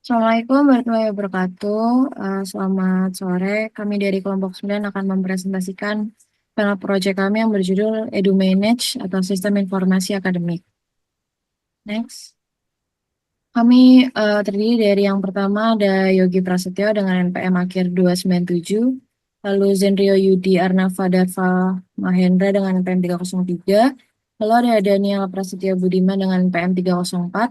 Assalamualaikum warahmatullahi wabarakatuh. Selamat sore. Kami dari kelompok 9 akan mempresentasikan panel proyek kami yang berjudul EduManage atau Sistem Informasi Akademik. Next. Kami terdiri dari yang pertama ada Yogi Prasetyo dengan NPM akhir 297, lalu Zenrio Yudi Arnava Darva Mahendra dengan NPM 303, lalu ada Daniel Prasetyo Budiman dengan NPM 304,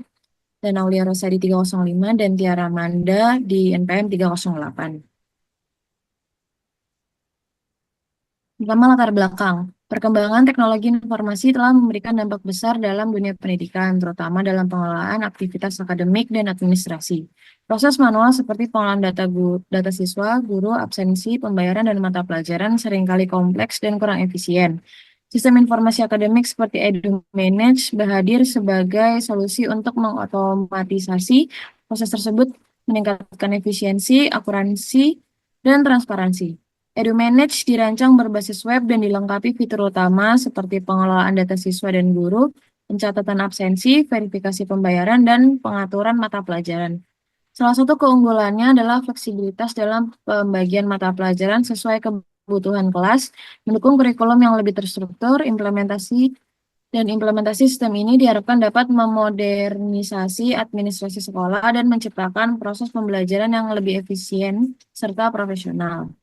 dan Aulia Rosadi 305, dan Tiara Manda di NPM 308. Pertama, latar belakang. Perkembangan teknologi informasi telah memberikan dampak besar dalam dunia pendidikan, terutama dalam pengelolaan aktivitas akademik dan administrasi. Proses manual seperti pengolahan data siswa, guru, absensi, pembayaran, dan mata pelajaran seringkali kompleks dan kurang efisien. Sistem informasi akademik seperti EduManage berhadir sebagai solusi untuk mengotomatisasi proses tersebut, meningkatkan efisiensi, akurasi, dan transparansi. EduManage dirancang berbasis web dan dilengkapi fitur utama seperti pengelolaan data siswa dan guru, pencatatan absensi, verifikasi pembayaran, dan pengaturan mata pelajaran. Salah satu keunggulannya adalah fleksibilitas dalam pembagian mata pelajaran sesuai kebutuhan kelas, mendukung kurikulum yang lebih terstruktur, implementasi sistem ini diharapkan dapat memodernisasi administrasi sekolah dan menciptakan proses pembelajaran yang lebih efisien serta profesional.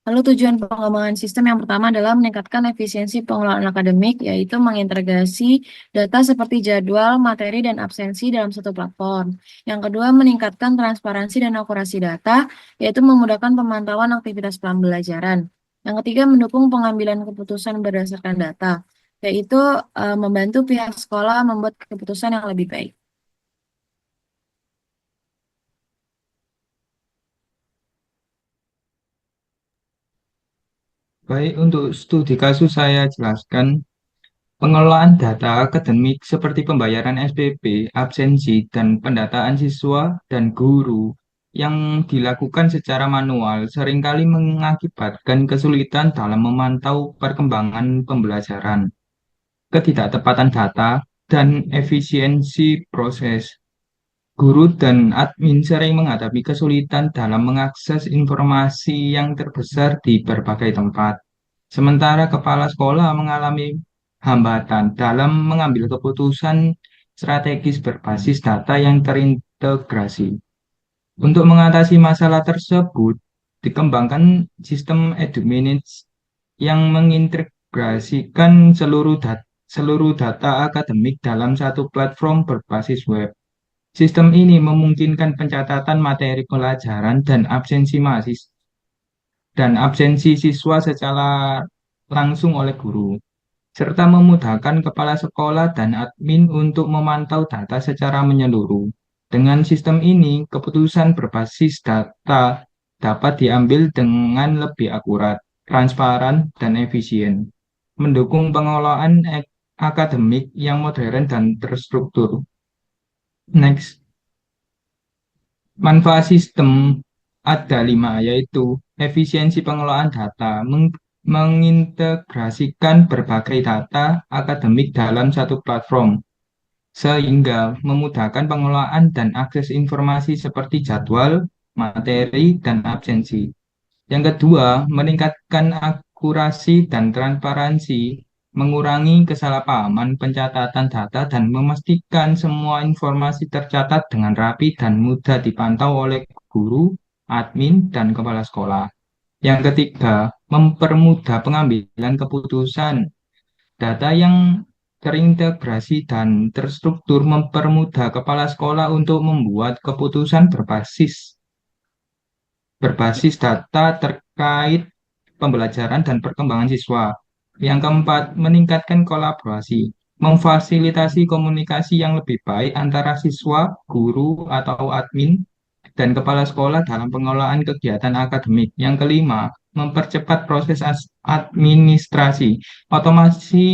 Lalu tujuan pengembangan sistem yang pertama adalah meningkatkan efisiensi pengelolaan akademik, yaitu mengintegrasi data seperti jadwal, materi, dan absensi dalam satu platform. Yang kedua, meningkatkan transparansi dan akurasi data, yaitu memudahkan pemantauan aktivitas pembelajaran. Yang ketiga, mendukung pengambilan keputusan berdasarkan data, yaitu membantu pihak sekolah membuat keputusan yang lebih baik. Baik, untuk studi kasus saya jelaskan pengelolaan data akademik seperti pembayaran SPP, absensi, dan pendataan siswa dan guru yang dilakukan secara manual seringkali mengakibatkan kesulitan dalam memantau perkembangan pembelajaran, ketidaktepatan data, dan efisiensi proses. Guru dan admin sering menghadapi kesulitan dalam mengakses informasi yang terbesar di berbagai tempat. Sementara kepala sekolah mengalami hambatan dalam mengambil keputusan strategis berbasis data yang terintegrasi. Untuk mengatasi masalah tersebut, dikembangkan sistem EduManage yang mengintegrasikan seluruh data akademik dalam satu platform berbasis web. Sistem ini memungkinkan pencatatan materi pelajaran dan absensi siswa secara langsung oleh guru, serta memudahkan kepala sekolah dan admin untuk memantau data secara menyeluruh. Dengan sistem ini, keputusan berbasis data dapat diambil dengan lebih akurat, transparan, dan efisien, mendukung pengelolaan akademik yang modern dan terstruktur. Next. Manfaat sistem ada lima, yaitu efisiensi pengelolaan data, mengintegrasikan berbagai data akademik dalam satu platform, sehingga memudahkan pengelolaan dan akses informasi seperti jadwal, materi, dan absensi. Yang kedua, meningkatkan akurasi dan transparansi, mengurangi kesalahpahaman pencatatan data dan memastikan semua informasi tercatat dengan rapi dan mudah dipantau oleh guru, admin, dan kepala sekolah. Yang ketiga, mempermudah pengambilan keputusan. Data yang terintegrasi dan terstruktur mempermudah kepala sekolah untuk membuat keputusan berbasis data terkait pembelajaran dan perkembangan siswa. Yang keempat, meningkatkan kolaborasi, memfasilitasi komunikasi yang lebih baik antara siswa, guru, atau admin, dan kepala sekolah dalam pengelolaan kegiatan akademik. Yang kelima, mempercepat proses administrasi, otomasi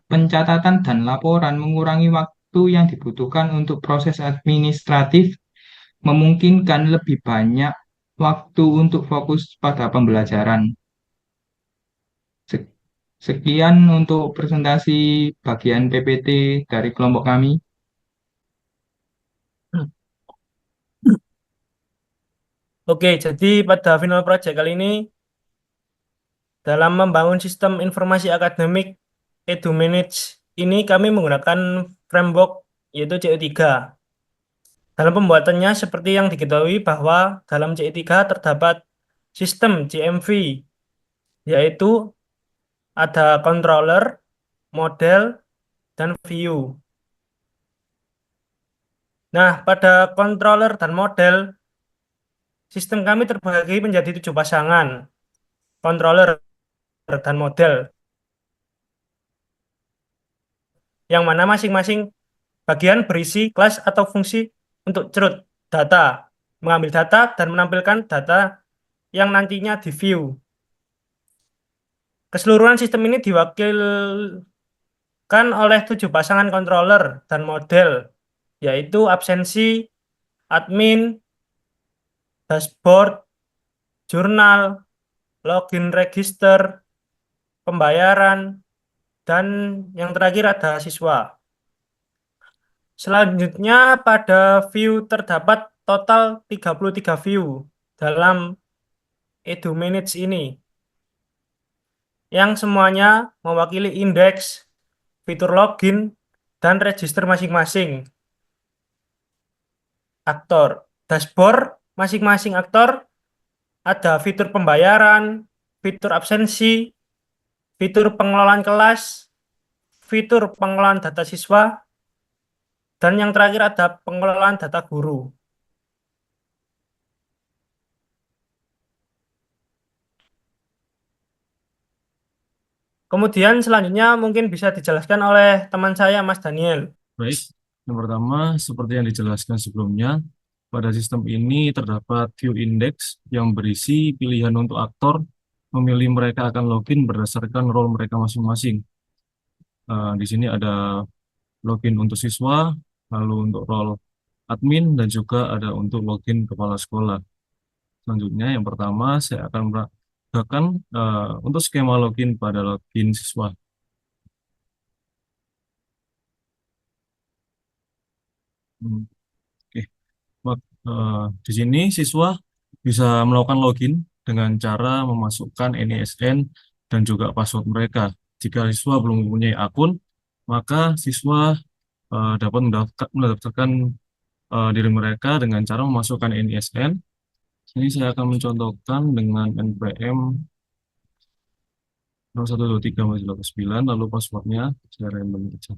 pencatatan dan laporan mengurangi waktu yang dibutuhkan untuk proses administratif, memungkinkan lebih banyak waktu untuk fokus pada pembelajaran. Se- Sekian untuk presentasi bagian PPT dari kelompok kami. Oke, jadi pada final project kali ini dalam membangun sistem informasi akademik EduManage ini kami menggunakan framework yaitu CE3. Dalam pembuatannya seperti yang diketahui bahwa dalam CE3 terdapat sistem CMV yaitu ada controller, model, dan view. Nah, pada controller dan model, sistem kami terbagi menjadi 7 pasangan, controller dan model, yang mana masing-masing bagian berisi kelas atau fungsi untuk cerut data, mengambil data, dan menampilkan data yang nantinya di view. Keseluruhan sistem ini diwakilkan oleh 7 pasangan controller dan model, yaitu absensi, admin, dashboard, jurnal, login register, pembayaran, dan yang terakhir ada siswa. Selanjutnya pada view terdapat total 33 view dalam EduManage ini, yang semuanya mewakili indeks, fitur login, dan register masing-masing aktor. Dashboard masing-masing aktor ada fitur pembayaran, fitur absensi, fitur pengelolaan kelas, fitur pengelolaan data siswa, dan yang terakhir ada pengelolaan data guru. Kemudian selanjutnya mungkin bisa dijelaskan oleh teman saya, Mas Daniel. Baik, yang pertama, seperti yang dijelaskan sebelumnya, pada sistem ini terdapat view index yang berisi pilihan untuk aktor memilih mereka akan login berdasarkan role mereka masing-masing. Di sini ada login untuk siswa, lalu untuk role admin, dan juga ada untuk login kepala sekolah. Selanjutnya, yang pertama, saya akan merasakan untuk skema login pada login siswa. Hmm, Oke. Di sini siswa bisa melakukan login dengan cara memasukkan NISN dan juga password mereka. Jika siswa belum mempunyai akun, maka siswa dapat mendaftarkan diri mereka dengan cara memasukkan NISN. Sini saya akan mencontohkan dengan NPM 0123 lalu passwordnya saya random saja.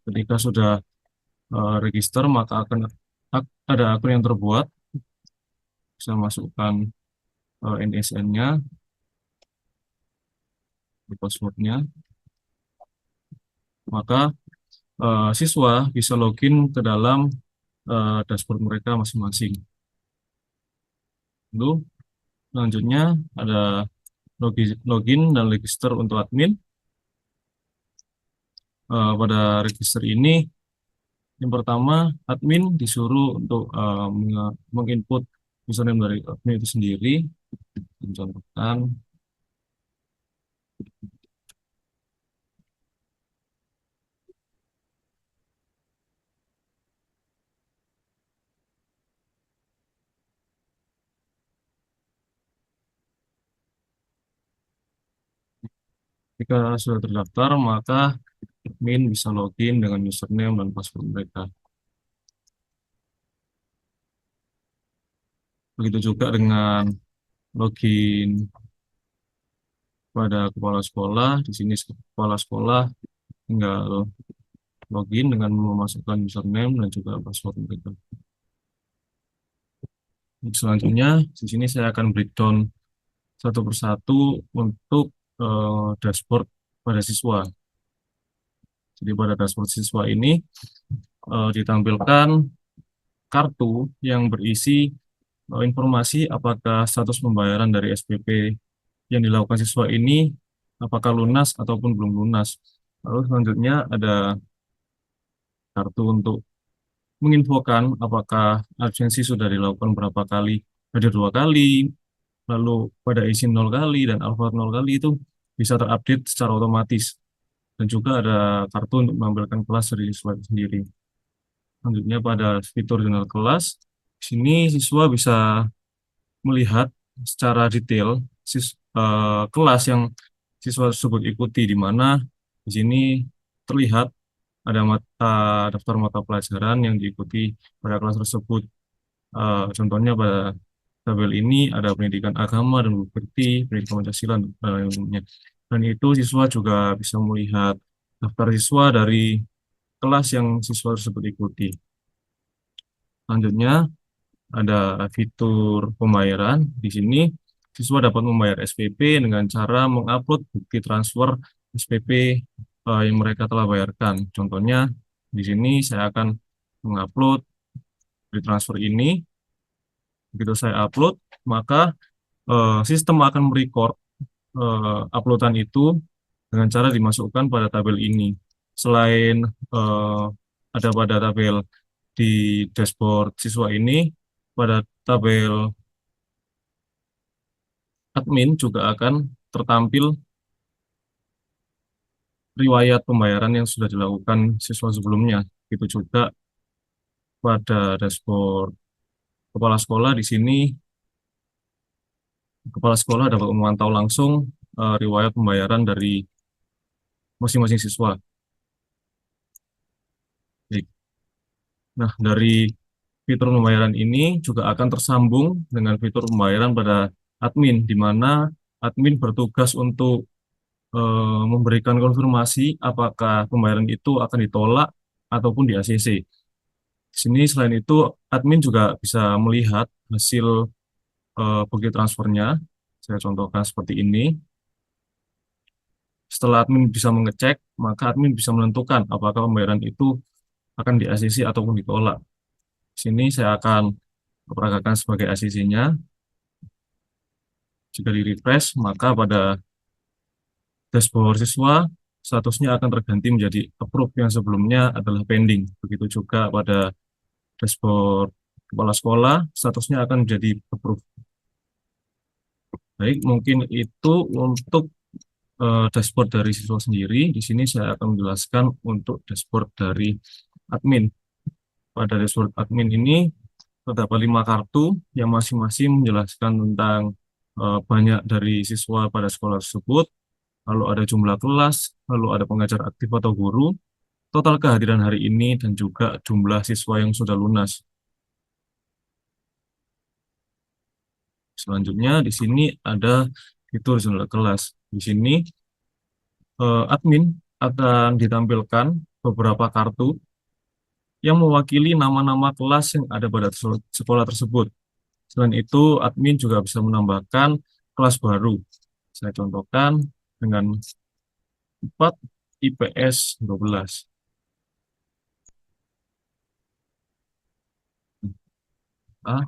Ketika sudah register, maka akan ada akun yang terbuat. Saya masukkan NSN-nya, passwordnya, maka siswa bisa login ke dalam dashboard mereka masing-masing. Lalu selanjutnya ada login dan register untuk admin. Pada register ini, yang pertama admin disuruh untuk menginput username dari admin itu sendiri. Contohkan jika sudah terdaftar, maka admin bisa login dengan username dan password mereka. Begitu juga dengan login pada kepala sekolah. Di sini kepala sekolah tinggal login dengan memasukkan username dan juga password mereka. Selanjutnya, di sini saya akan breakdown satu persatu untuk dashboard pada siswa. Jadi pada dashboard siswa ini ditampilkan kartu yang berisi informasi apakah status pembayaran dari SPP yang dilakukan siswa ini apakah lunas ataupun belum lunas. Lalu selanjutnya ada kartu untuk menginfokan apakah absensi sudah dilakukan berapa kali, ada 2 kali, lalu pada izin 0 kali dan alfa 0 kali itu bisa terupdate secara otomatis. Dan juga ada kartu untuk mengambilkan kelas dari siswa itu sendiri. Selanjutnya pada fitur jurnal kelas, di sini siswa bisa melihat secara detail kelas yang siswa tersebut ikuti, di mana di sini terlihat ada daftar mata pelajaran yang diikuti pada kelas tersebut. Contohnya pada tabel ini ada pendidikan agama dan bukti, pendidikan Pancasila dan lainnya. Dan itu siswa juga bisa melihat daftar siswa dari kelas yang siswa tersebut ikuti. Selanjutnya ada fitur pembayaran. Di sini siswa dapat membayar SPP dengan cara mengupload bukti transfer SPP yang mereka telah bayarkan. Contohnya di sini saya akan mengupload bukti transfer ini. Begitu saya upload, maka sistem akan merecord uploadan itu dengan cara dimasukkan pada tabel ini. Selain ada pada tabel di dashboard siswa ini, pada tabel admin juga akan tertampil riwayat pembayaran yang sudah dilakukan siswa sebelumnya. Itu juga pada dashboard kepala sekolah. Di sini kepala sekolah dapat memantau langsung riwayat pembayaran dari masing-masing siswa. Baik. Nah, dari fitur pembayaran ini juga akan tersambung dengan fitur pembayaran pada admin, di mana admin bertugas untuk memberikan konfirmasi apakah pembayaran itu akan ditolak ataupun di ACC. Di sini selain itu, admin juga bisa melihat hasil bukti transfernya. Saya contohkan seperti ini. Setelah admin bisa mengecek, maka admin bisa menentukan apakah pembayaran itu akan di ACC ataupun ditolak. Di sini saya akan peragakan sebagai ACC-nya. Jika di-refresh, maka pada dashboard siswa, statusnya akan terganti menjadi approve yang sebelumnya adalah pending. Begitu juga pada dashboard kepala sekolah, statusnya akan menjadi approve. Baik, mungkin itu untuk dashboard dari siswa sendiri. Di sini saya akan menjelaskan untuk dashboard dari admin. Pada dashboard admin ini terdapat 5 kartu yang masing-masing menjelaskan tentang banyak dari siswa pada sekolah tersebut, lalu ada jumlah kelas, lalu ada pengajar aktif atau guru, total kehadiran hari ini, dan juga jumlah siswa yang sudah lunas. Selanjutnya di sini ada fitur jurnal kelas. Di sini admin akan ditampilkan beberapa kartu yang mewakili nama-nama kelas yang ada pada sekolah tersebut. Selain itu, admin juga bisa menambahkan kelas baru. Saya contohkan dengan 4 IPS 12. Nah,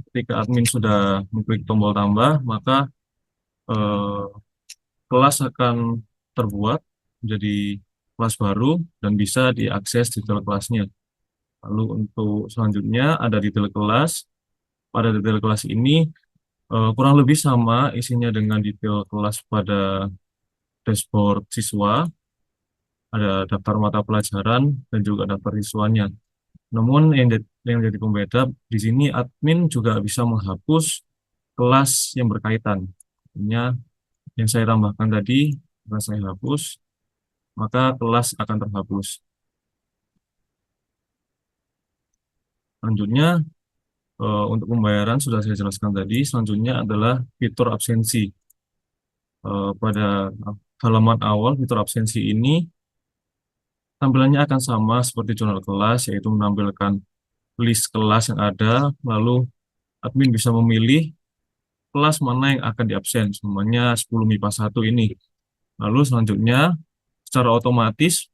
ketika admin sudah mengklik tombol tambah, maka eh, kelas akan terbuat menjadi kelas baru dan bisa diakses detail kelasnya. Lalu untuk selanjutnya ada detail kelas. Pada detail kelas ini kurang lebih sama isinya dengan detail kelas pada dashboard siswa. Ada daftar mata pelajaran dan juga daftar siswanya. Namun yang jadi pembeda di sini admin juga bisa menghapus kelas yang berkaitan. Artinya yang saya tambahkan tadi, jika saya hapus, maka kelas akan terhapus. Selanjutnya, untuk pembayaran sudah saya jelaskan tadi. Selanjutnya adalah fitur absensi. Pada halaman awal fitur absensi ini, tampilannya akan sama seperti jurnal kelas, yaitu menampilkan list kelas yang ada, lalu admin bisa memilih kelas mana yang akan diabsen, semuanya 10 MIPA 1 ini. Lalu selanjutnya, secara otomatis,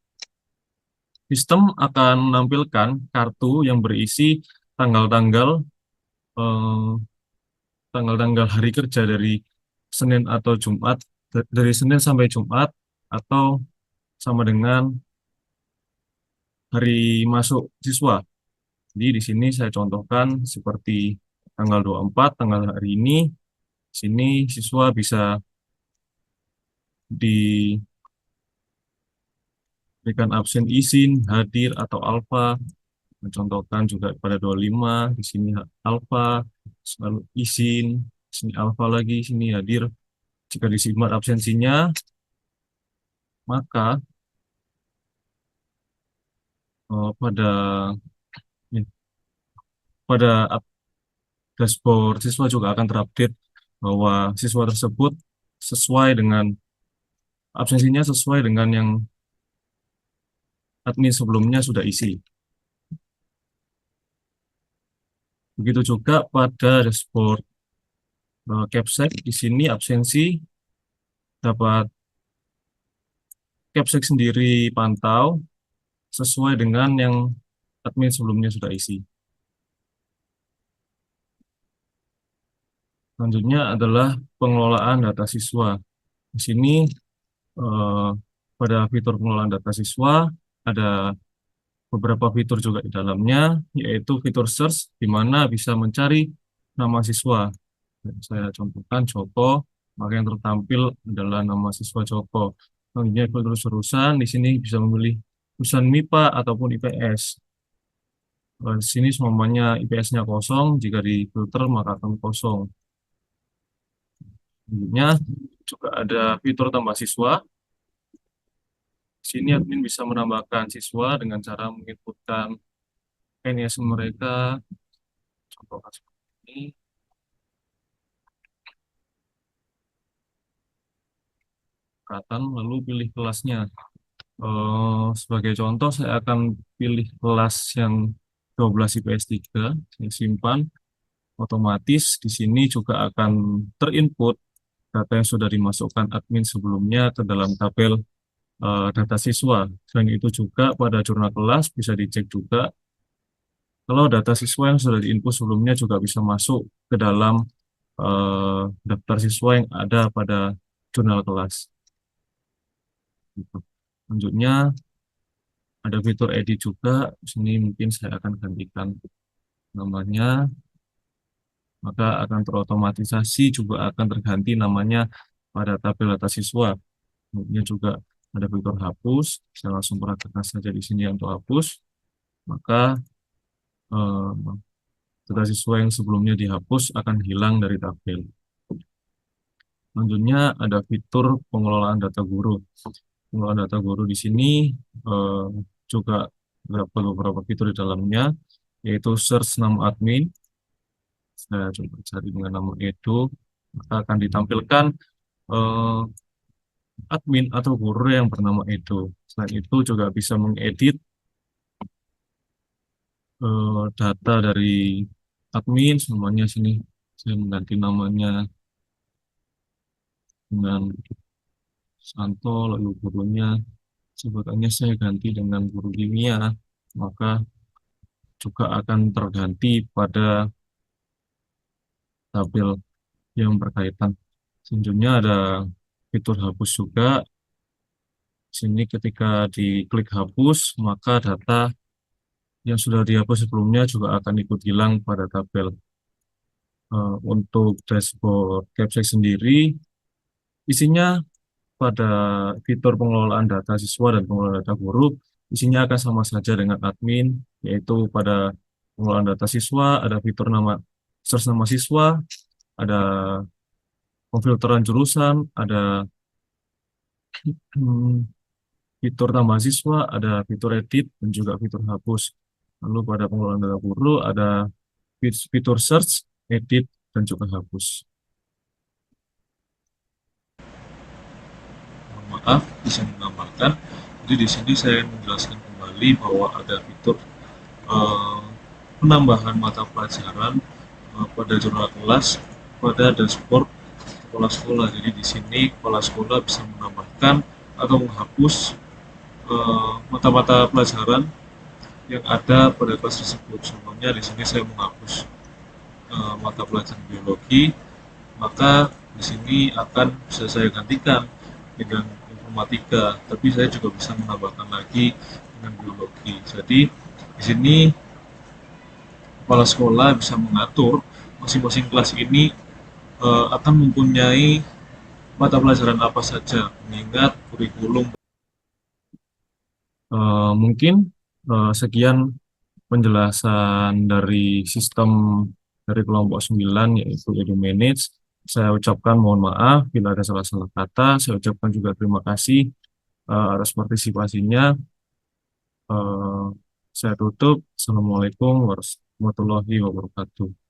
sistem akan menampilkan kartu yang berisi tanggal-tanggal eh, tanggal-tanggal hari kerja dari Senin atau Jumat, dari Senin sampai Jumat, atau sama dengan hari masuk siswa. Jadi di sini saya contohkan seperti tanggal 24, tanggal hari ini, di sini siswa bisa diberikan absen izin, hadir, atau alfa. Mencontohkan juga pada 25, di sini alfa, lalu izin, di sini alfa lagi, di sini hadir. Jika disimak absensinya, maka pada ya, pada dashboard siswa juga akan terupdate bahwa siswa tersebut sesuai dengan absensinya sesuai dengan yang admin sebelumnya sudah isi. Begitu juga pada dashboard Capsek, di sini absensi dapat Capsek sendiri pantau sesuai dengan yang admin sebelumnya sudah isi. Selanjutnya adalah pengelolaan data siswa. Di sini pada fitur pengelolaan data siswa ada beberapa fitur juga di dalamnya, yaitu fitur search, di mana bisa mencari nama siswa. Saya contohkan Joko, maka yang tertampil adalah nama siswa Joko. Selanjutnya fitur jurusan, di sini bisa memilih jurusan MIPA ataupun IPS. Di sini semuanya IPS-nya kosong, jika difilter maka akan kosong. Selanjutnya juga ada fitur tambah siswa. Di sini admin bisa menambahkan siswa dengan cara menginputkan NIS mereka. Contohkan seperti ini. Lalu pilih kelasnya. Sebagai contoh, saya akan pilih kelas yang 12 IPS 3, saya simpan. Otomatis di sini juga akan terinput data yang sudah dimasukkan admin sebelumnya ke dalam tabel data siswa. Selain itu juga pada jurnal kelas bisa dicek juga kalau data siswa yang sudah diinput sebelumnya juga bisa masuk ke dalam daftar siswa yang ada pada jurnal kelas. Selanjutnya ada fitur edit juga. Di sini mungkin saya akan gantikan namanya, maka akan terotomatisasi juga akan terganti namanya pada tabel data siswa. Kemudian juga ada fitur hapus. Saya langsung perhatikan saja di sini untuk hapus. Maka data siswa yang sebelumnya dihapus akan hilang dari tabel. Selanjutnya ada fitur pengelolaan data guru. Pengelolaan data guru di sini juga terdapat beberapa fitur di dalamnya, yaitu search nama admin. Saya coba cari dengan nama Edo, maka akan ditampilkan admin atau guru yang bernama Edo. Selain itu juga bisa mengedit data dari admin, semuanya sini saya mengganti namanya dengan Santo, lalu gurunya sebutannya saya ganti dengan guru kimia, maka juga akan terganti pada tabel yang berkaitan. Selanjutnya ada fitur hapus juga. Sini ketika diklik hapus, maka data yang sudah dihapus sebelumnya juga akan ikut hilang pada tabel. Untuk dashboard Capsek sendiri, isinya pada fitur pengelolaan data siswa dan pengelolaan data guru, isinya akan sama saja dengan admin, yaitu pada pengelolaan data siswa, ada fitur search nama siswa, ada pemfilteran jurusan, ada fitur tambah siswa, ada fitur edit, dan juga fitur hapus. Lalu pada pengelolaan data guru ada fitur search, edit, dan juga hapus. Maaf, bisa menambahkan. Jadi di sini saya menjelaskan kembali bahwa ada fitur penambahan mata pelajaran pada jurnal kelas pada dashboard kepala sekolah. Jadi di sini kepala sekolah bisa menambahkan atau menghapus mata-mata pelajaran yang ada pada kelas tersebut. Contohnya di sini saya menghapus mata pelajaran biologi, maka di sini akan bisa saya gantikan dengan informatika, tapi saya juga bisa menambahkan lagi dengan biologi. Jadi di sini kepala sekolah bisa mengatur masing-masing kelas ini akan mempunyai mata pelajaran apa saja, mengingat kurikulum. Mungkin sekian penjelasan dari sistem dari kelompok 9 yaitu EduManage. Saya ucapkan mohon maaf bila ada salah-salah kata. Saya ucapkan juga terima kasih atas partisipasinya. Eh, saya tutup. Assalamualaikum warahmatullahi wabarakatuh.